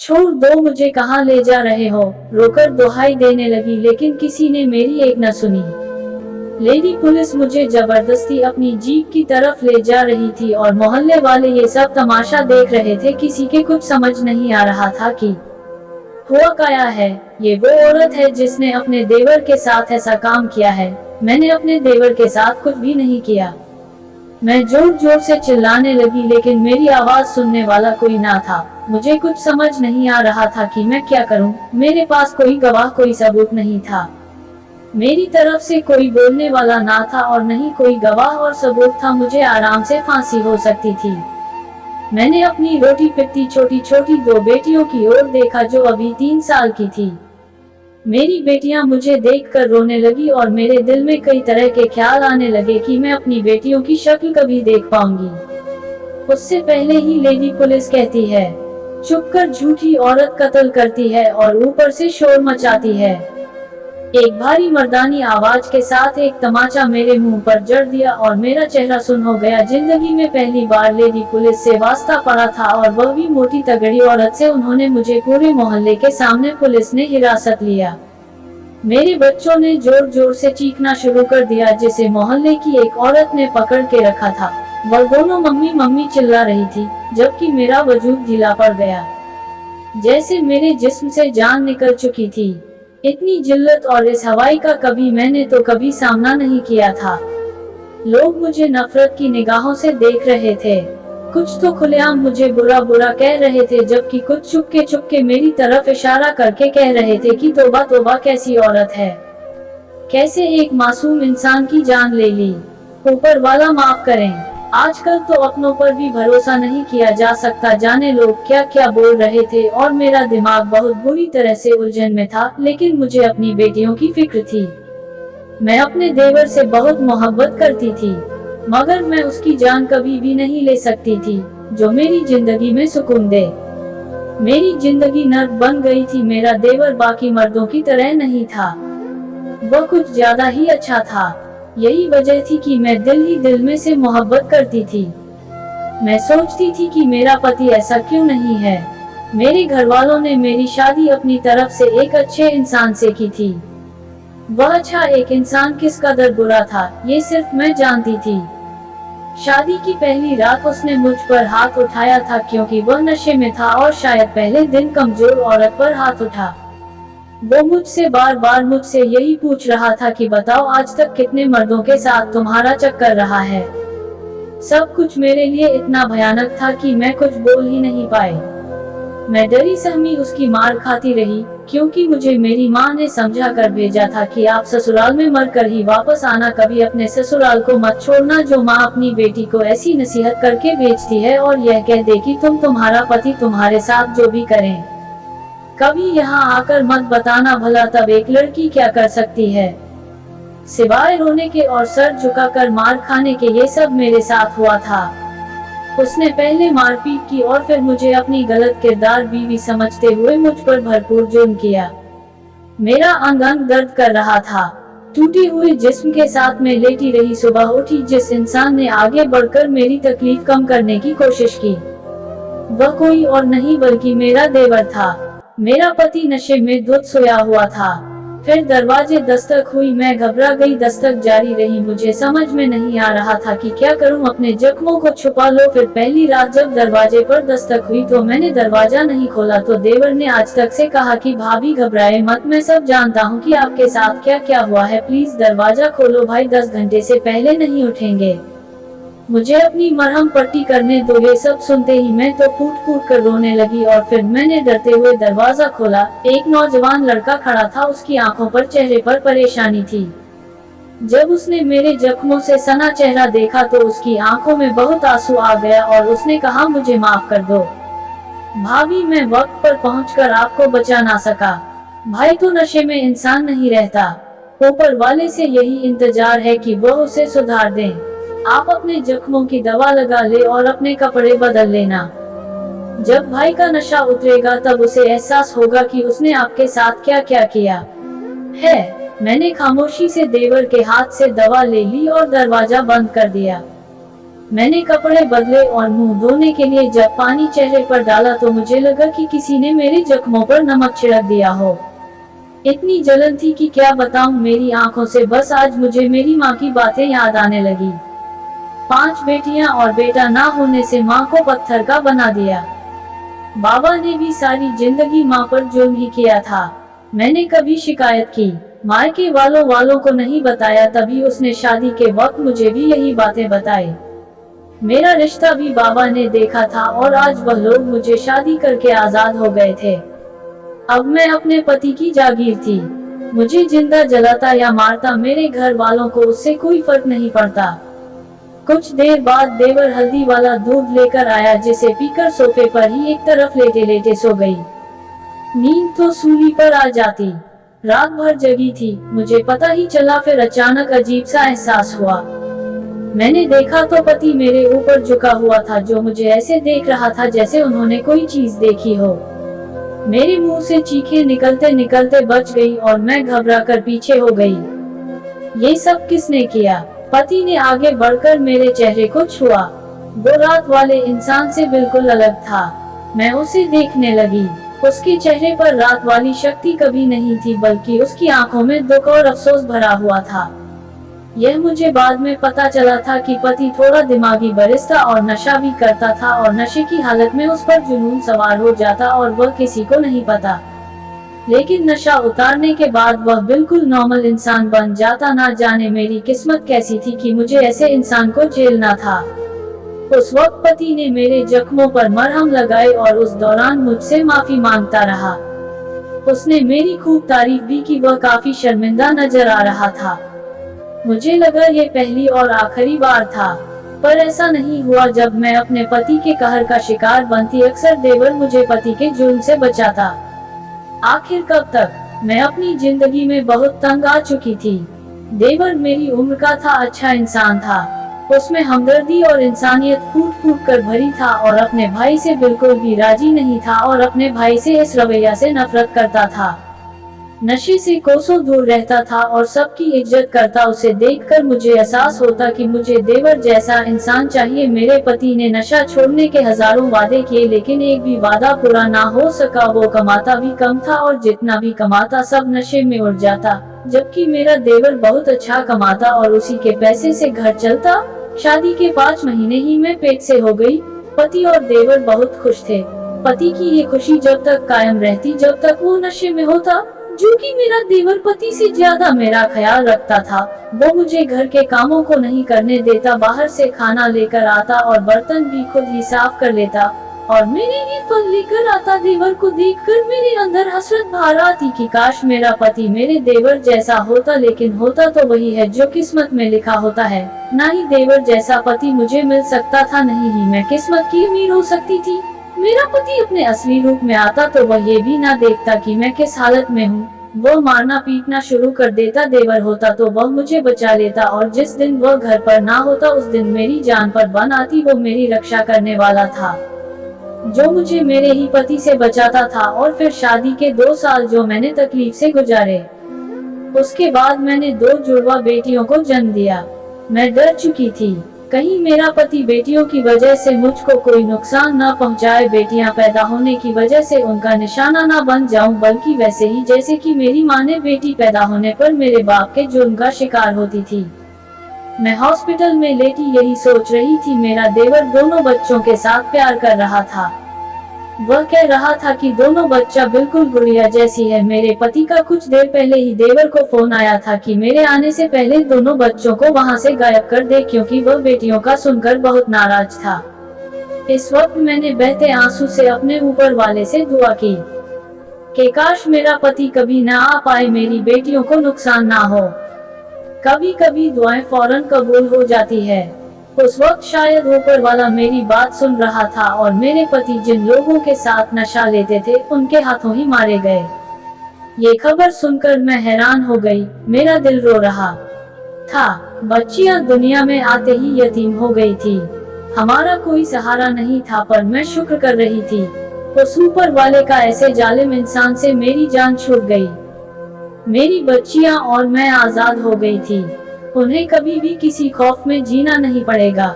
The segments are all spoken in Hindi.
छोड़ दो, मुझे कहाँ ले जा रहे हो, रोकर दुहाई देने लगी, लेकिन किसी ने मेरी एक न सुनी। लेडी पुलिस मुझे जबरदस्ती अपनी जीप की तरफ ले जा रही थी और मोहल्ले वाले ये सब तमाशा देख रहे थे। किसी के कुछ समझ नहीं आ रहा था कि हुआ क्या है। ये वो औरत है जिसने अपने देवर के साथ ऐसा काम किया है। मैंने अपने देवर के साथ कुछ भी नहीं किया। मैं जोर जोर से चिल्लाने लगी, लेकिन मेरी आवाज सुनने वाला कोई ना था। मुझे कुछ समझ नहीं आ रहा था कि मैं क्या करूं। मेरे पास कोई गवाह, कोई सबूत नहीं था। मेरी तरफ से कोई बोलने वाला ना था और नहीं कोई गवाह और सबूत था। मुझे आराम से फांसी हो सकती थी। मैंने अपनी रोटी पिटती छोटी छोटी दो बेटियों की ओर देखा जो अभी 3 साल की थी। मेरी बेटियां मुझे देखकर रोने लगी और मेरे दिल में कई तरह के ख्याल आने लगे कि मैं अपनी बेटियों की शक्ल कभी देख पाऊंगी। उससे पहले ही लेडी पुलिस कहती है, चुप कर, झूठी औरत कत्ल करती है और ऊपर से शोर मचाती है। एक भारी मर्दानी आवाज के साथ एक तमाचा मेरे मुंह पर जड़ दिया और मेरा चेहरा सुन्न हो गया। जिंदगी में पहली बार लेडी पुलिस से वास्ता पड़ा था और वह भी मोटी तगड़ी औरत से। उन्होंने मुझे पूरे मोहल्ले के सामने पुलिस ने हिरासत लिया। मेरे बच्चों ने जोर जोर से चीखना शुरू कर दिया, जिसे मोहल्ले की एक औरत ने पकड़ के रखा था। वह दोनों मम्मी मम्मी चिल्ला रही थी, जबकि मेरा वजूद ढीला पड़ गया, जैसे मेरे जिस्म से जान निकल चुकी थी। इतनी जिल्लत और इस हवाई का कभी मैंने तो कभी सामना नहीं किया था। लोग मुझे नफरत की निगाहों से देख रहे थे। कुछ तो खुलेआम मुझे बुरा बुरा कह रहे थे, जबकि कुछ चुपके चुपके मेरी तरफ इशारा करके कह रहे थे कि तौबा तौबा, कैसी औरत है, कैसे एक मासूम इंसान की जान ले ली। ऊपर वाला माफ करें। आजकल तो अपनों पर भी भरोसा नहीं किया जा सकता। जाने लोग क्या क्या बोल रहे थे और मेरा दिमाग बहुत बुरी तरह से उलझन में था। लेकिन मुझे अपनी बेटियों की फिक्र थी। मैं अपने देवर से बहुत मोहब्बत करती थी, मगर मैं उसकी जान कभी भी नहीं ले सकती थी जो मेरी जिंदगी में सुकून दे। मेरी जिंदगी नर्क बन गई थी। मेरा देवर बाकी मर्दों की तरह नहीं था, वह कुछ ज्यादा ही अच्छा था। यही वजह थी कि मैं दिल ही दिल में से मोहब्बत करती थी। मैं सोचती थी कि मेरा पति ऐसा क्यों नहीं है। मेरे घर वालों ने मेरी शादी अपनी तरफ से एक अच्छे इंसान से की थी। वह अच्छा एक इंसान किस कदर बुरा था, ये सिर्फ मैं जानती थी। शादी की पहली रात उसने मुझ पर हाथ उठाया था, क्योंकि वह नशे में था और शायद पहले दिन कमजोर औरत पर हाथ उठा। वो मुझसे बार बार मुझसे यही पूछ रहा था कि बताओ, आज तक कितने मर्दों के साथ तुम्हारा चक्कर रहा है। सब कुछ मेरे लिए इतना भयानक था कि मैं कुछ बोल ही नहीं पाई। मैं डरी सहमी उसकी मार खाती रही, क्योंकि मुझे मेरी माँ ने समझा कर भेजा था कि आप ससुराल में मर कर ही वापस आना, कभी अपने ससुराल को मत छोड़ना। जो माँ अपनी बेटी को ऐसी नसीहत करके भेजती है और यह कह दे कि तुम्हारा पति तुम्हारे साथ जो भी करें, कभी यहाँ आकर मत बताना भला, तब एक लड़की क्या कर सकती है सिवाय रोने के और सर झुकाकर मार खाने के। ये सब मेरे साथ हुआ था। उसने पहले मारपीट की और फिर मुझे अपनी गलत किरदार बीवी समझते हुए मुझ पर भरपूर जुल्म किया। मेरा अंग अंग दर्द कर रहा था। टूटी हुई जिस्म के साथ मैं लेटी रही। सुबह उठी, जिस इंसान ने आगे बढ़कर मेरी तकलीफ कम करने की कोशिश की, वह कोई और नहीं बल्कि मेरा देवर था। मेरा पति नशे में धुत सोया हुआ था। फिर दरवाजे दस्तक हुई। मैं घबरा गई। दस्तक जारी रही। मुझे समझ में नहीं आ रहा था कि क्या करूं। अपने जख्मों को छुपा लो। फिर पहली रात जब दरवाजे पर दस्तक हुई तो मैंने दरवाजा नहीं खोला तो देवर ने आज तक से कहा कि भाभी घबराए मत, मैं सब जानता हूं कि आपके साथ क्या क्या हुआ है, प्लीज दरवाजा खोलो, भाई 10 घंटे से पहले नहीं उठेंगे, मुझे अपनी मरहम पट्टी करने दो। ये सब सुनते ही मैं तो फूट फूट कर रोने लगी और फिर मैंने डरते हुए दरवाजा खोला। एक नौजवान लड़का खड़ा था। उसकी आंखों पर, चेहरे पर परेशानी थी। जब उसने मेरे जख्मों से सना चेहरा देखा तो उसकी आंखों में बहुत आंसू आ गया और उसने कहा, मुझे माफ कर दो भाभी, मैं वक्त पर पहुंचकर आपको बचा ना सका। भाई तो नशे में इंसान नहीं रहता। ऊपर वाले से यही इंतजार है कि वह उसे सुधार दें। आप अपने जख्मों की दवा लगा ले और अपने कपड़े बदल लेना। जब भाई का नशा उतरेगा तब उसे एहसास होगा कि उसने आपके साथ क्या क्या किया है। मैंने खामोशी से देवर के हाथ से दवा ले ली और दरवाजा बंद कर दिया। मैंने कपड़े बदले और मुंह धोने के लिए जब पानी चेहरे पर डाला तो मुझे लगा कि किसी ने मेरे जख्मों पर नमक छिड़क दिया हो। इतनी जलन थी कि क्या बताऊं, मेरी आंखों से बस आज मुझे मेरी माँ की बातें याद आने लगी। 5 बेटियां और बेटा ना होने से माँ को पत्थर का बना दिया। बाबा ने भी सारी जिंदगी माँ पर जुल्म ही किया था। मैंने कभी शिकायत की, मायके वालों को नहीं बताया, तभी उसने शादी के वक्त मुझे भी यही बातें बताई। मेरा रिश्ता भी बाबा ने देखा था और आज वह लोग मुझे शादी करके आजाद हो गए थे। अब मैं अपने पति की जागीर थी। मुझे जिंदा जलाता या मारता, मेरे घर वालों को उससे कोई फर्क नहीं पड़ता। कुछ देर बाद देवर हल्दी वाला दूध लेकर आया, जिसे पीकर सोफे पर ही एक तरफ लेटे लेटे सो गई। नींद तो सूली पर आ जाती। रात भर जगी थी, मुझे पता ही चला। फिर अचानक अजीब सा एहसास हुआ। मैंने देखा तो पति मेरे ऊपर झुका हुआ था, जो मुझे ऐसे देख रहा था जैसे उन्होंने कोई चीज देखी हो। मेरे मुंह से चीखें निकलते निकलते बच गई और मैं घबरा कर पीछे हो गई। ये सब किसने किया? पति ने आगे बढ़कर मेरे चेहरे को छुआ। वो रात वाले इंसान से बिल्कुल अलग था। मैं उसे देखने लगी। उसके चेहरे पर रात वाली शक्ति कभी नहीं थी, बल्कि उसकी आंखों में दुख और अफसोस भरा हुआ था। यह मुझे बाद में पता चला था कि पति थोड़ा दिमागी बरिस्ता और नशा भी करता था और नशे की हालत में उस पर जुनून सवार हो जाता और वह किसी को नहीं पता। लेकिन नशा उतारने के बाद वह बिल्कुल नॉर्मल इंसान बन जाता। ना जाने मेरी किस्मत कैसी थी कि मुझे ऐसे इंसान को झेलना था। उस वक्त पति ने मेरे जख्मों पर मरहम लगाए और उस दौरान मुझसे माफी मांगता रहा। उसने मेरी खूब तारीफ भी की। वह काफी शर्मिंदा नजर आ रहा था। मुझे लगा ये पहली और आखिरी बार था, पर ऐसा नहीं हुआ। जब मैं अपने पति के कहर का शिकार बनती, अक्सर देवर मुझे पति के जुल्म से बचाता। आखिर कब तक? मैं अपनी जिंदगी में बहुत तंग आ चुकी थी। देवर मेरी उम्र का था, अच्छा इंसान था। उसमें हमदर्दी और इंसानियत फूट फूट कर भरी था और अपने भाई से बिल्कुल भी राजी नहीं था और अपने भाई से इस रवैया से नफरत करता था। नशे से कोसों दूर रहता था और सबकी इज्जत करता। उसे देखकर मुझे एहसास होता कि मुझे देवर जैसा इंसान चाहिए। मेरे पति ने नशा छोड़ने के हजारों वादे किए, लेकिन एक भी वादा पूरा ना हो सका। वो कमाता भी कम था और जितना भी कमाता सब नशे में उड़ जाता, जबकि मेरा देवर बहुत अच्छा कमाता और उसी के पैसे से घर चलता। शादी के 5 महीने ही मैं पेट से हो गई। पति और देवर बहुत खुश थे। पति की ये खुशी जब तक कायम रहती जब तक वो नशे में होता, जो कि मेरा देवर पति से ज्यादा मेरा ख्याल रखता था। वो मुझे घर के कामों को नहीं करने देता, बाहर से खाना लेकर आता और बर्तन भी खुद ही साफ कर लेता और मेरे लिए फल लेकर आता। देवर को देखकर मेरे अंदर हसरत भर आती कि काश मेरा पति मेरे देवर जैसा होता, लेकिन होता तो वही है जो किस्मत में लिखा होता है। ना ही देवर जैसा पति मुझे मिल सकता था, नहीं ही मैं किस्मत की अमीर हो सकती थी। मेरा पति अपने असली रूप में आता तो वह ये भी ना देखता कि मैं किस हालत में हूँ। वो मारना पीटना शुरू कर देता। देवर होता तो वह मुझे बचा लेता और जिस दिन वह घर पर ना होता उस दिन मेरी जान पर बन आती। वो मेरी रक्षा करने वाला था, जो मुझे मेरे ही पति से बचाता था। और फिर शादी के 2 साल जो मैंने तकलीफ से गुजारे। उसके बाद मैंने 2 जुड़वा बेटियों को जन्म दिया। मैं डर चुकी थी, कहीं मेरा पति बेटियों की वजह से मुझको कोई नुकसान न पहुंचाए, बेटियां पैदा होने की वजह से उनका निशाना न बन जाऊं, बल्कि वैसे ही जैसे कि मेरी माँ ने बेटी पैदा होने पर मेरे बाप के जुर्म का शिकार होती थी। मैं हॉस्पिटल में लेटी यही सोच रही थी। मेरा देवर दोनों बच्चों के साथ प्यार कर रहा था। वह कह रहा था कि दोनों बच्चा बिल्कुल गुड़िया जैसी है। मेरे पति का कुछ देर पहले ही देवर को फोन आया था कि मेरे आने से पहले दोनों बच्चों को वहां से गायब कर दे, क्योंकि वह बेटियों का सुनकर बहुत नाराज था। इस वक्त मैंने बहते आंसू से अपने ऊपर वाले से दुआ की कि काश मेरा पति कभी ना आ पाए, मेरी बेटियों को नुकसान ना हो। कभी कभी दुआएं फौरन कबूल हो जाती है। उस वक्त शायद ऊपर वाला मेरी बात सुन रहा था और मेरे पति जिन लोगों के साथ नशा लेते थे उनके हाथों ही मारे गए। ये खबर सुनकर मैं हैरान हो गई। मेरा दिल रो रहा था। बच्चियां दुनिया में आते ही यतीम हो गई थी। हमारा कोई सहारा नहीं था, पर मैं शुक्र कर रही थी उस ऊपर वाले का, ऐसे जालिम इंसान से मेरी जान छूट गई। मेरी बच्चियां और मैं आजाद हो गई थी। उन्हें कभी भी किसी खौफ में जीना नहीं पड़ेगा।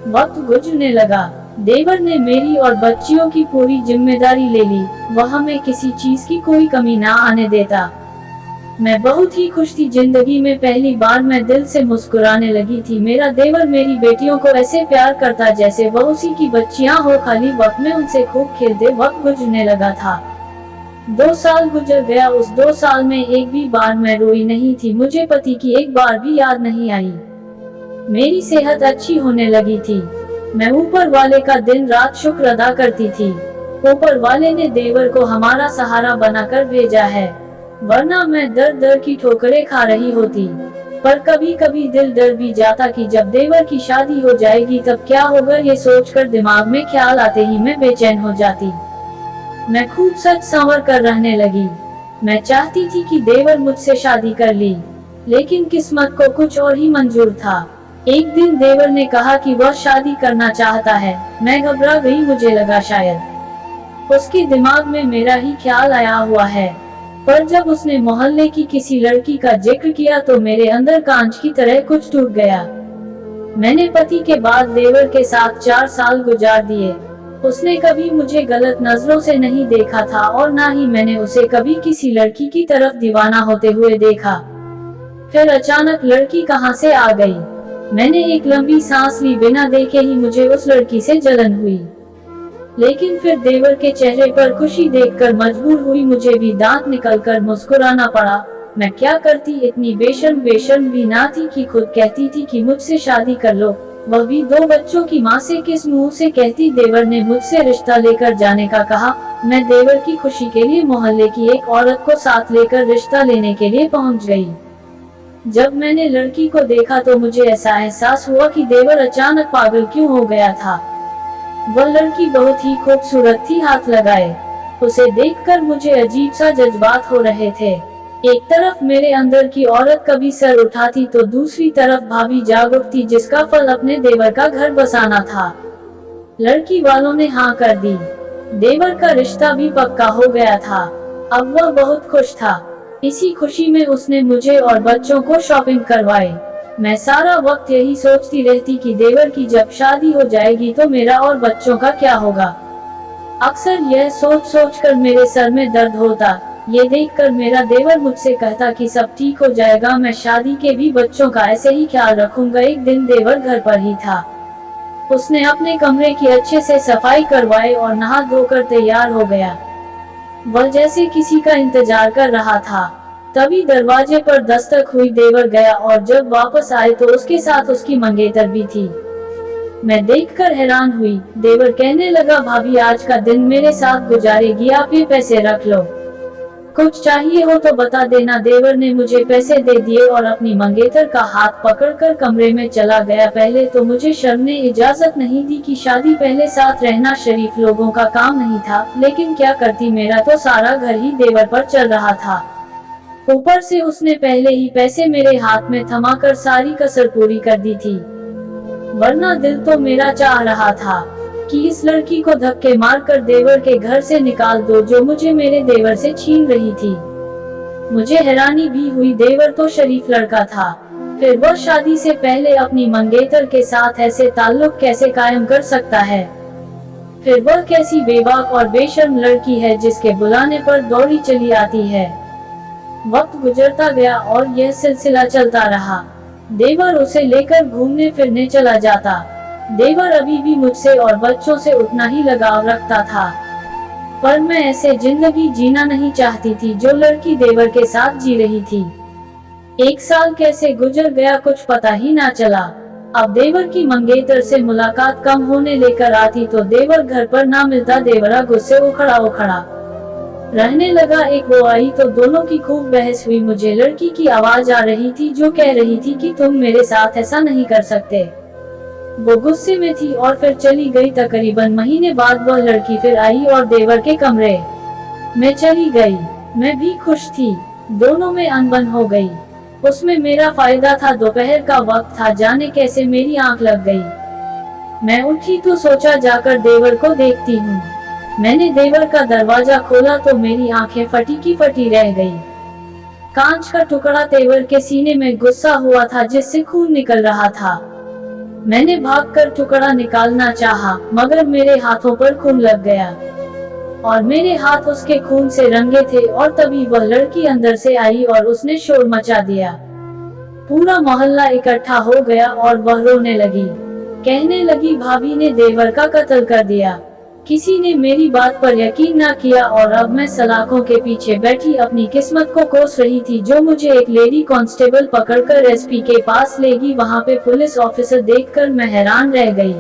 वक्त गुजरने लगा। देवर ने मेरी और बच्चियों की पूरी जिम्मेदारी ले ली। वह हमें किसी चीज की कोई कमी ना आने देता। मैं बहुत ही खुश थी। जिंदगी में पहली बार मैं दिल से मुस्कुराने लगी थी। मेरा देवर मेरी बेटियों को ऐसे प्यार करता जैसे वह उसी की बच्चियां हो। खाली वक्त में उनसे खूब खेलते। वक्त गुजरने लगा था। 2 साल गुजर गया। उस 2 साल में एक भी बार मैं रोई नहीं थी। मुझे पति की एक बार भी याद नहीं आई। मेरी सेहत अच्छी होने लगी थी। मैं ऊपर वाले का दिन रात शुक्र अदा करती थी। ऊपर वाले ने देवर को हमारा सहारा बनाकर भेजा है, वरना मैं दर दर की ठोकरें खा रही होती। पर कभी कभी दिल डर भी जाता कि जब देवर की शादी हो जाएगी तब क्या होगा। ये सोचकर दिमाग में ख्याल आते ही मैं बेचैन हो जाती। मैं खूब सच संवर कर रहने लगी। मैं चाहती थी कि देवर मुझसे शादी कर ली, लेकिन किस्मत को कुछ और ही मंजूर था। एक दिन देवर ने कहा कि वह शादी करना चाहता है। मैं घबरा गई। मुझे लगा शायद उसके दिमाग में मेरा ही ख्याल आया हुआ है। पर जब उसने मोहल्ले की किसी लड़की का जिक्र किया तो मेरे अंदर कांच की तरह कुछ टूट गया। मैंने पति के बाद देवर के साथ 4 साल गुजार दिए। उसने कभी मुझे गलत नजरों से नहीं देखा था और ना ही मैंने उसे कभी किसी लड़की की तरफ दीवाना होते हुए देखा। फिर अचानक लड़की कहां से आ गई। मैंने एक लंबी सांस ली। बिना देखे ही मुझे उस लड़की से जलन हुई, लेकिन फिर देवर के चेहरे पर खुशी देखकर मजबूर हुई। मुझे भी दांत निकलकर मुस्कुराना पड़ा। मैं क्या करती। इतनी बेशर्म भी ना थी कि खुद कहती थी कि मुझसे शादी कर लो, वह भी 2 बच्चों की माँ से। किस मुंह से कहती। देवर ने मुझसे रिश्ता लेकर जाने का कहा। मैं देवर की खुशी के लिए मोहल्ले की एक औरत को साथ लेकर रिश्ता लेने के लिए पहुंच गई। जब मैंने लड़की को देखा तो मुझे ऐसा एहसास हुआ कि देवर अचानक पागल क्यों हो गया था। वह लड़की बहुत ही खूबसूरत थी। हाथ लगाए उसे देखकर मुझे अजीब सा जज्बात हो रहे थे। एक तरफ मेरे अंदर की औरत कभी सर उठाती तो दूसरी तरफ भाभी जाग उठती, जिसका फल अपने देवर का घर बसाना था। लड़की वालों ने हाँ कर दी। देवर का रिश्ता भी पक्का हो गया था। अब वह बहुत खुश था। इसी खुशी में उसने मुझे और बच्चों को शॉपिंग करवाई। मैं सारा वक्त यही सोचती रहती कि देवर की जब शादी हो जाएगी तो मेरा और बच्चों का क्या होगा। अक्सर यह सोच सोच कर मेरे सर में दर्द होता। ये देखकर मेरा देवर मुझसे कहता कि सब ठीक हो जाएगा, मैं शादी के भी बच्चों का ऐसे ही ख्याल रखूंगा। एक दिन देवर घर पर ही था। उसने अपने कमरे की अच्छे से सफाई करवाई और नहा धोकर तैयार हो गया। वह जैसे किसी का इंतजार कर रहा था। तभी दरवाजे पर दस्तक हुई। देवर गया और जब वापस आए तो उसके साथ उसकी मंगेतर भी थी। मैं देखकर हैरान हुई। देवर कहने लगा, भाभी आज का दिन मेरे साथ गुजारेगी, आप ये पैसे रख लो, कुछ चाहिए हो तो बता देना। देवर ने मुझे पैसे दे दिए और अपनी मंगेतर का हाथ पकड़कर कमरे में चला गया। पहले तो मुझे शर्म ने इजाजत नहीं दी कि शादी पहले साथ रहना शरीफ लोगों का काम नहीं था, लेकिन क्या करती, मेरा तो सारा घर ही देवर पर चल रहा था। ऊपर से उसने पहले ही पैसे मेरे हाथ में थमाकर सारी कसर पूरी कर दी थी, वरना दिल तो मेरा चाह रहा था कि इस लड़की को धक्के मारकर देवर के घर से निकाल दो जो मुझे मेरे देवर से छीन रही थी। मुझे हैरानी भी हुई, देवर तो शरीफ लड़का था, फिर वह शादी से पहले अपनी मंगेतर के साथ ऐसे ताल्लुक कैसे कायम कर सकता है। फिर वह कैसी बेबाक और बेशर्म लड़की है जिसके बुलाने पर दौड़ी चली आती है। वक्त गुजरता गया और यह सिलसिला चलता रहा। देवर उसे लेकर घूमने फिरने चला जाता। देवर अभी भी मुझसे और बच्चों से उतना ही लगाव रखता था, पर मैं ऐसे जिंदगी जीना नहीं चाहती थी जो लड़की देवर के साथ जी रही थी। 1 साल कैसे गुजर गया कुछ पता ही ना चला। अब देवर की मंगेतर से मुलाकात कम होने लेकर आती तो देवर घर पर ना मिलता। देवरा गुस्से उखड़ा रहने लगा। एक वो आई तो दोनों की खूब बहस हुई। मुझे लड़की की आवाज आ रही थी जो कह रही थी कि तुम मेरे साथ ऐसा नहीं कर सकते। वो गुस्से में थी और फिर चली गई। तकरीबन महीने बाद वह लड़की फिर आई और देवर के कमरे में चली गई। मैं भी खुश थी, दोनों में अनबन हो गई। उसमें मेरा फायदा था। दोपहर का वक्त था, जाने कैसे मेरी आंख लग गई। मैं उठी तो सोचा जाकर देवर को देखती हूँ। मैंने देवर का दरवाजा खोला तो मेरी आंखें फटी की फटी रह गई। कांच का टुकड़ा देवर के सीने में गुस्सा हुआ था जिससे खून निकल रहा था। मैंने भागकर टुकड़ा निकालना चाहा, मगर मेरे हाथों पर खून लग गया और मेरे हाथ उसके खून से रंगे थे। और तभी वह लड़की अंदर से आई और उसने शोर मचा दिया। पूरा मोहल्ला इकट्ठा हो गया और वह रोने लगी, कहने लगी भाभी ने देवर का कत्ल कर दिया। किसी ने मेरी बात पर यकीन न किया और अब मैं सलाखों के पीछे बैठी अपनी किस्मत को कोस रही थी, जो मुझे एक लेडी कांस्टेबल पकड़कर एसपी के पास लेगी। वहां पे पुलिस ऑफिसर देखकर मैं हैरान रह गई।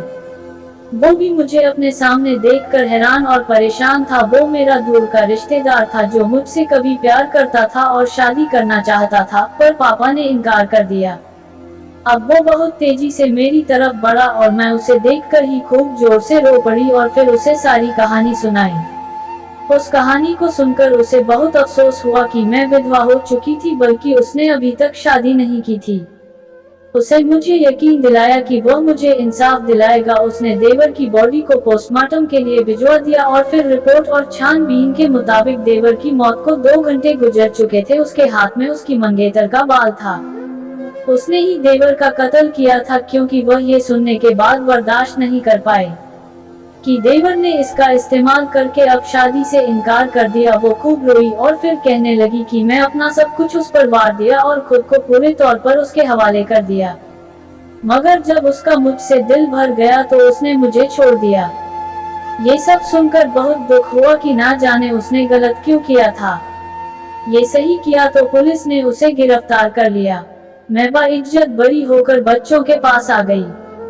वो भी मुझे अपने सामने देखकर हैरान और परेशान था। वो मेरा दूर का रिश्तेदार था जो मुझसे कभी प्यार करता था और शादी करना चाहता था, पर पापा ने इनकार कर दिया। अब वो बहुत तेजी से मेरी तरफ बढ़ा और मैं उसे देखकर ही खूब जोर से रो पड़ी और फिर उसे सारी कहानी सुनाई। उस कहानी को सुनकर उसे बहुत अफसोस हुआ कि मैं विधवा हो चुकी थी, बल्कि उसने अभी तक शादी नहीं की थी। उसे मुझे यकीन दिलाया कि वह मुझे इंसाफ दिलाएगा। उसने देवर की बॉडी को पोस्टमार्टम के लिए भिजवा दिया और फिर रिपोर्ट और छानबीन के मुताबिक देवर की मौत को 2 घंटे गुजर चुके थे। उसके हाथ में उसकी मंगेतर का बाल था। उसने ही देवर का कत्ल किया था, क्योंकि वह ये सुनने के बाद बर्दाश्त नहीं कर पाए कि देवर ने इसका इस्तेमाल करके अब शादी से इनकार कर दिया। वो खूब रोई और फिर कहने लगी कि मैं अपना सब कुछ उस पर वार दिया और खुद को पूरे तौर पर उसके हवाले कर दिया, मगर जब उसका मुझसे दिल भर गया तो उसने मुझे छोड़ दिया। ये सब सुनकर बहुत दुख हुआ कि ना जाने उसने गलत क्यों किया था। ये सही किया तो पुलिस ने उसे गिरफ्तार कर लिया। मैं बाइज्जत बरी होकर बच्चों के पास आ गई।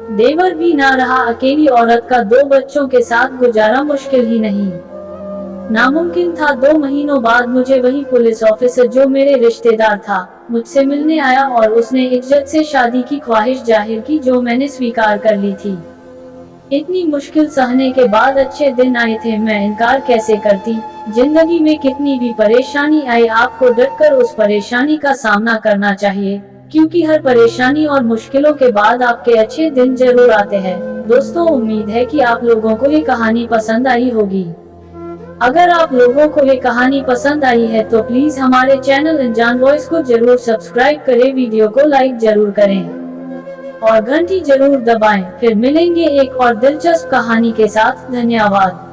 देवर भी ना रहा। अकेली औरत का 2 बच्चों के साथ गुजारा मुश्किल ही नहीं, नामुमकिन था। 2 महीनों बाद मुझे वही पुलिस ऑफिसर जो मेरे रिश्तेदार था, मुझसे मिलने आया और उसने इज्जत से शादी की ख्वाहिश जाहिर की, जो मैंने स्वीकार कर ली थी। इतनी मुश्किल सहने के बाद अच्छे दिन आए थे, मैं इनकार कैसे करती। जिंदगी में कितनी भी परेशानी आए, आपको डटकर उस परेशानी का सामना करना चाहिए, क्योंकि हर परेशानी और मुश्किलों के बाद आपके अच्छे दिन जरूर आते हैं। दोस्तों, उम्मीद है कि आप लोगों को ये कहानी पसंद आई होगी। अगर आप लोगों को ये कहानी पसंद आई है तो प्लीज हमारे चैनल अनजान वॉइस को जरूर सब्सक्राइब करें, वीडियो को लाइक जरूर करें और घंटी जरूर दबाएं। फिर मिलेंगे एक और दिलचस्प कहानी के साथ। धन्यवाद।